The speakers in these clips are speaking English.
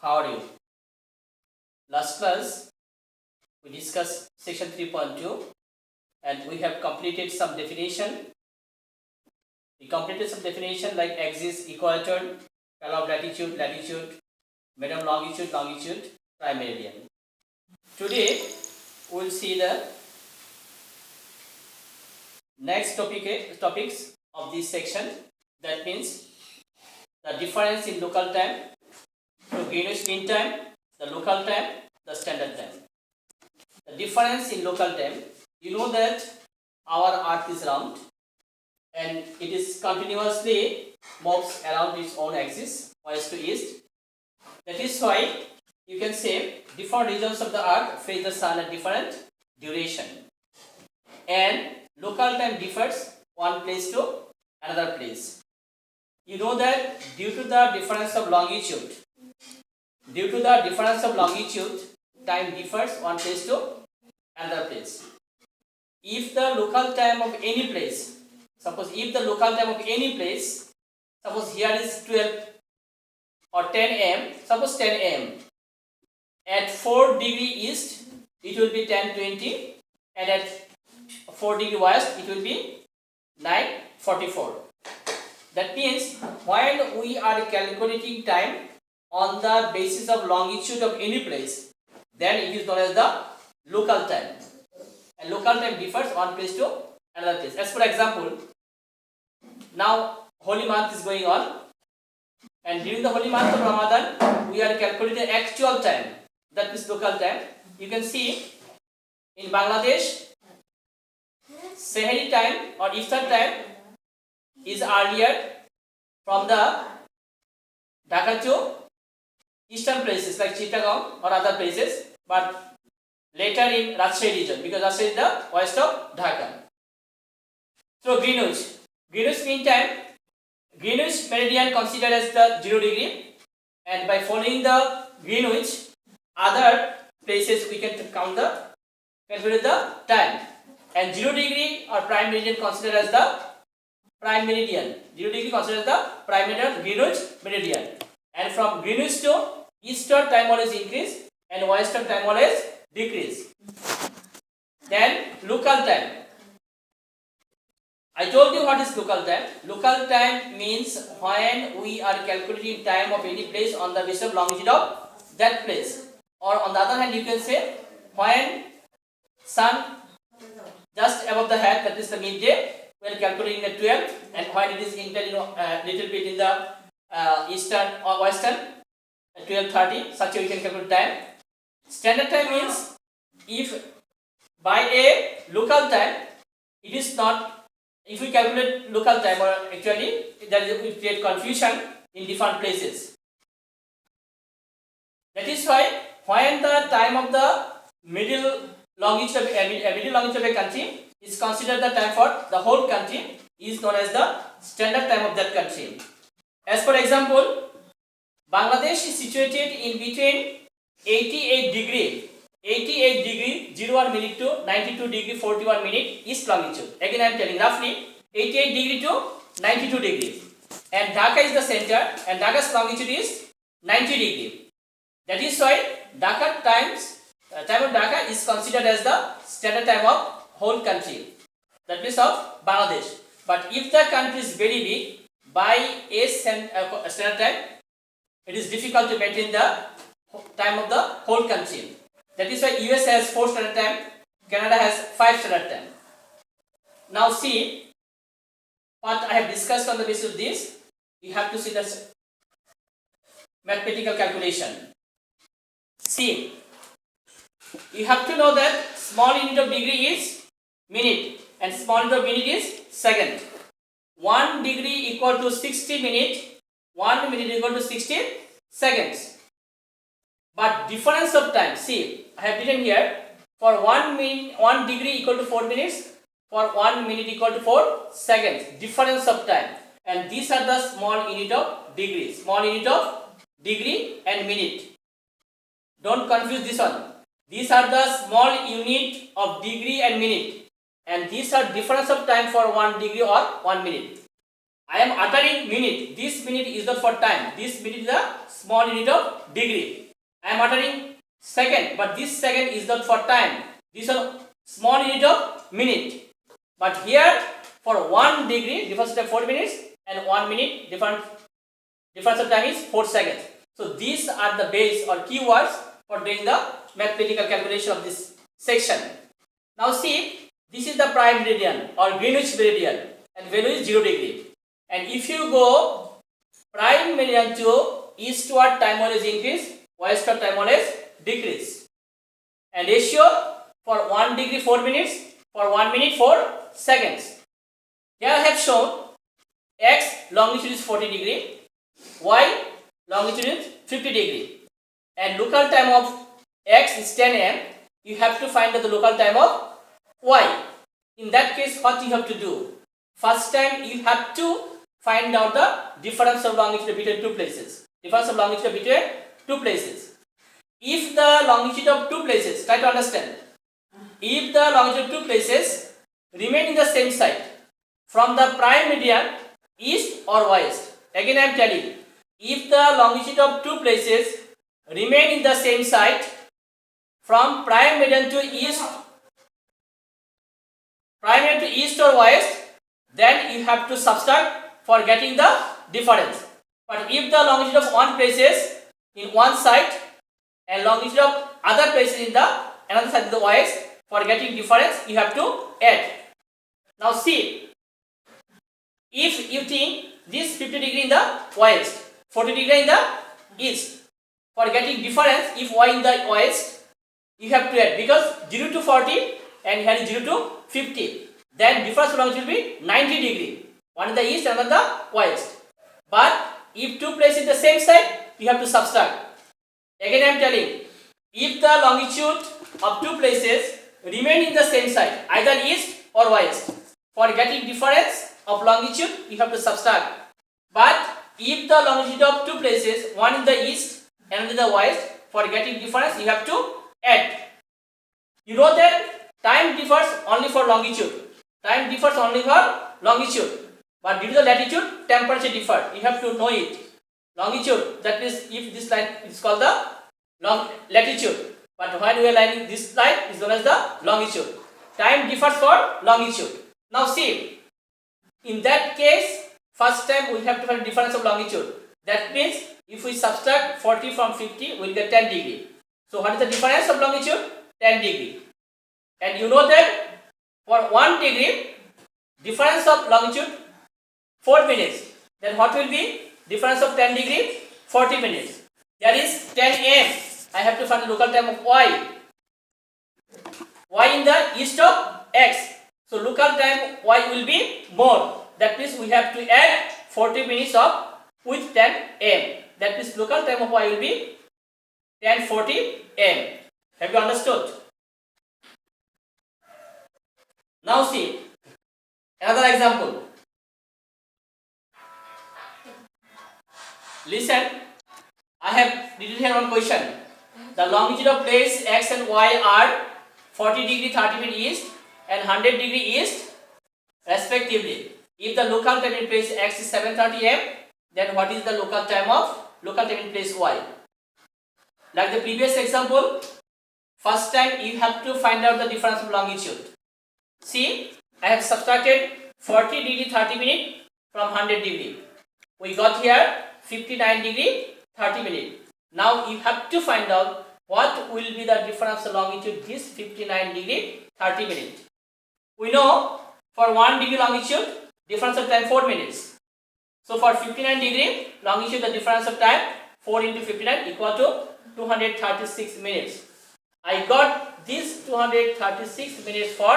How are you? Last class we discussed section 3.2 and we have completed some definition. We completed some definition like axis, equator, column latitude, medium longitude, prime meridian. Today we will see the next topics of this section. That means the difference in local time, to Greenwich Mean Time, the local time, the standard time. The difference in local time, you know that our earth is round and it is continuously moves around its own axis, west to east. That is why you can say different regions of the earth face the sun at different duration, and local time differs one place to another place. You know that due to the difference of longitude, time differs one place to another place. If the local time of any place, suppose here is 12 or 10 am, suppose 10 am, at 4 degree east it will be 10:20, and at 4 degree west it will be 9:44. That means when we are calculating time on the basis of longitude of any place, then it is known as the local time. And local time differs one place to another place. As for example, now holy month is going on, and during the holy month of Ramadan we are calculating actual time, that is local time. You can see in Bangladesh, Sahari time or Iftar time is earlier from the Dhaka to eastern places like Chittagong or other places, but later in Rajshahi region, because Rajshahi is the west of Dhaka. So Greenwich Mean Time, Greenwich meridian considered as the 0 degree, and by following the Greenwich, other places we can calculate the time, and 0 degree or prime meridian considered as the prime meridian. 0 degree considered as the prime meridian, Greenwich meridian, and from Greenwich to eastern time always increase and western time always decrease. Then local time. I told you what is local time. Local time means when we are calculating time of any place on the basis of longitude of that place. Or on the other hand, you can say when sun just above the head, that is the midday, we are calculating the 12, and when it is in little bit in the eastern or western, 12:30, such a we can calculate time. Standard time means if by a local time, it is not, if we calculate local time, or actually that will create confusion in different places. That is why when the time of the middle longitude of a country is considered the time for the whole country, is known as the standard time of that country. As for example, Bangladesh is situated in between 88 degree 01 minute to 92 degree 41 minute east longitude. Again I am telling roughly 88 degree to 92 degree, and Dhaka is the center, and Dhaka's longitude is 90 degree. That is why time of Dhaka is considered as the standard time of whole country, that means of Bangladesh. But if the country is very big, by a standard time, it is difficult to maintain the time of the whole country. That is why US has 4 standard time, Canada has 5 standard time. Now see what I have discussed on the basis of this. You have to see the mathematical calculation. See, you have to know that small unit of degree is minute and small unit of minute is second. 1 degree equal to 60 minute, 1 minute equal to 60 seconds. But difference of time, see, I have written here, for 1 degree equal to 4 minutes, for 1 minute equal to 4 seconds, difference of time. And these are the small unit of degree, and minute. Don't confuse this one. These are the small unit of degree and minute, and these are difference of time for 1 degree or 1 minute. I am uttering minute. This minute is not for time. This minute is the small unit of degree. I am uttering second, but this second is not for time. This is a small unit of minute. But here for 1 degree difference of time 40 minutes and 1 minute difference of time is 4 seconds. So these are the base or keywords for doing the mathematical calculation of this section. Now see, this is the prime meridian or Greenwich meridian and value is 0 degree. And if you go prime meridian to eastward, time always increase, westward time always decrease. And ratio for 1 degree 4 minutes, for 1 minute 4 seconds. Here I have shown x longitude is 40 degree, y longitude is 50 degree, and local time of x is 10 am. You have to find out the local time of y. In that case, what you have to do? First time you have to find out the difference of longitude between two places. Difference of longitude between two places. If the longitude of two places, try to understand. If the longitude of two places remain in the same side, from the prime meridian, east or west. Again I am telling, if the longitude of two places remain in the same side, from prime meridian to east or west, then you have to subtract for getting the difference. But if the longitude of one places in one side and longitude of other places in the another side of the west, for getting difference you have to add. Now see, if you think this 50 degree in the west, 40 degree in the east, for getting difference, if y in the west, you have to add, because 0 to 40 and here is 0 to 50, then difference of longitude will be 90 degree, one in the east and one in the west. But if two places in the same side, you have to subtract. Again I am telling, if the longitude of two places remain in the same side, either east or west, for getting difference of longitude you have to subtract. But if the longitude of two places, one in the east and in the west, for getting difference you have to add. You know that time differs only for longitude. Time differs only for longitude. But due to the latitude, temperature differ. You have to know it. Longitude, that is, if this line is called the latitude. But when we are lining this line is known as the longitude. Time differs for longitude. Now see, in that case, first time we have to find difference of longitude. That means if we subtract 40 from 50, we will get 10 degree. So what is the difference of longitude? 10 degree. And you know that for 1 degree, difference of longitude 4 minutes. Then what will be difference of 10 degree? 40 minutes. There is 10 am. I have to find the local time of y. Y in the east of x. So local time y will be more. That means we have to add 40 minutes of with 10 am. That means local time of y will be 10:40 am. Have you understood? Now see another example. Listen, I have written here one question. The longitude of place x and y are 40 degree 30 minute east and 100 degree east respectively. If the local time in place x is 7:30 am, then what is the local time in place y? Like the previous example, first time you have to find out the difference of longitude. See, I have subtracted 40 degree 30 minute from 100 degree. We got here 59 degree 30 minute. Now you have to find out what will be the difference of longitude this 59 degree 30 minute. We know for 1 degree longitude, difference of time 4 minutes. So for 59 degree longitude, the difference of time 4 into 59 equal to 236 minutes. I got this 236 minutes for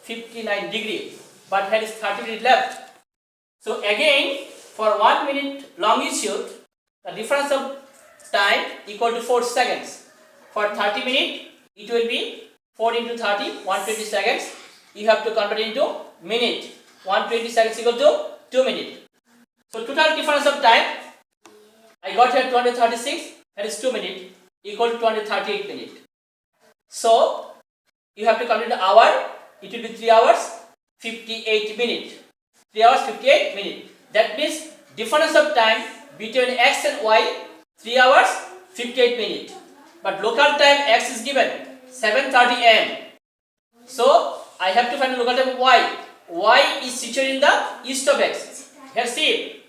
59 degree, but here is 30 minutes left. So again, for 1 minute longitude, the difference of time equal to 4 seconds. For 30 minutes, it will be 4 into 30, 120 seconds. You have to convert it into minute. 120 seconds equal to 2 minutes. So total difference of time, I got here 236, that is 2 minutes, equal to 238 minutes. So you have to convert the hour, it will be 3 hours 58 minutes. 3 hours 58 minutes. That means difference of time between x and y 3 hours 58 minutes. But local time x is given 7:30 am. So I have to find the local time of y. Y is situated in the east of x. Here see,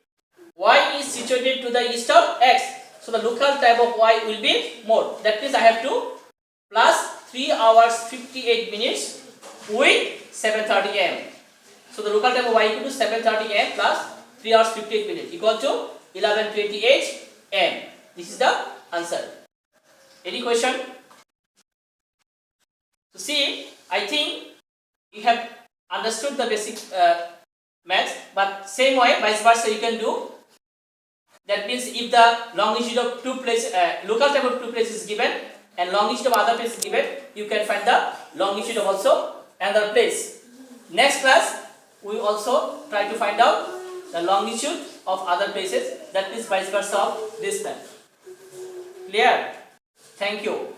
y is situated to the east of x. So the local time of y will be more. That means I have to plus 3 hours 58 minutes with 7:30 am. So the local time of y equal to 7:30 am plus 3 hours 58 minutes equal to 11:28 am. This is the answer. Any question? So see, I think you have understood the basic maths, but same way, vice versa, you can do. That means if the longitude of two places, local time of two places is given, and longitude of other place is given, you can find the longitude of also another place. Next class, we also try to find out the longitude of other places. That is vice versa of this map. Clear? Thank you.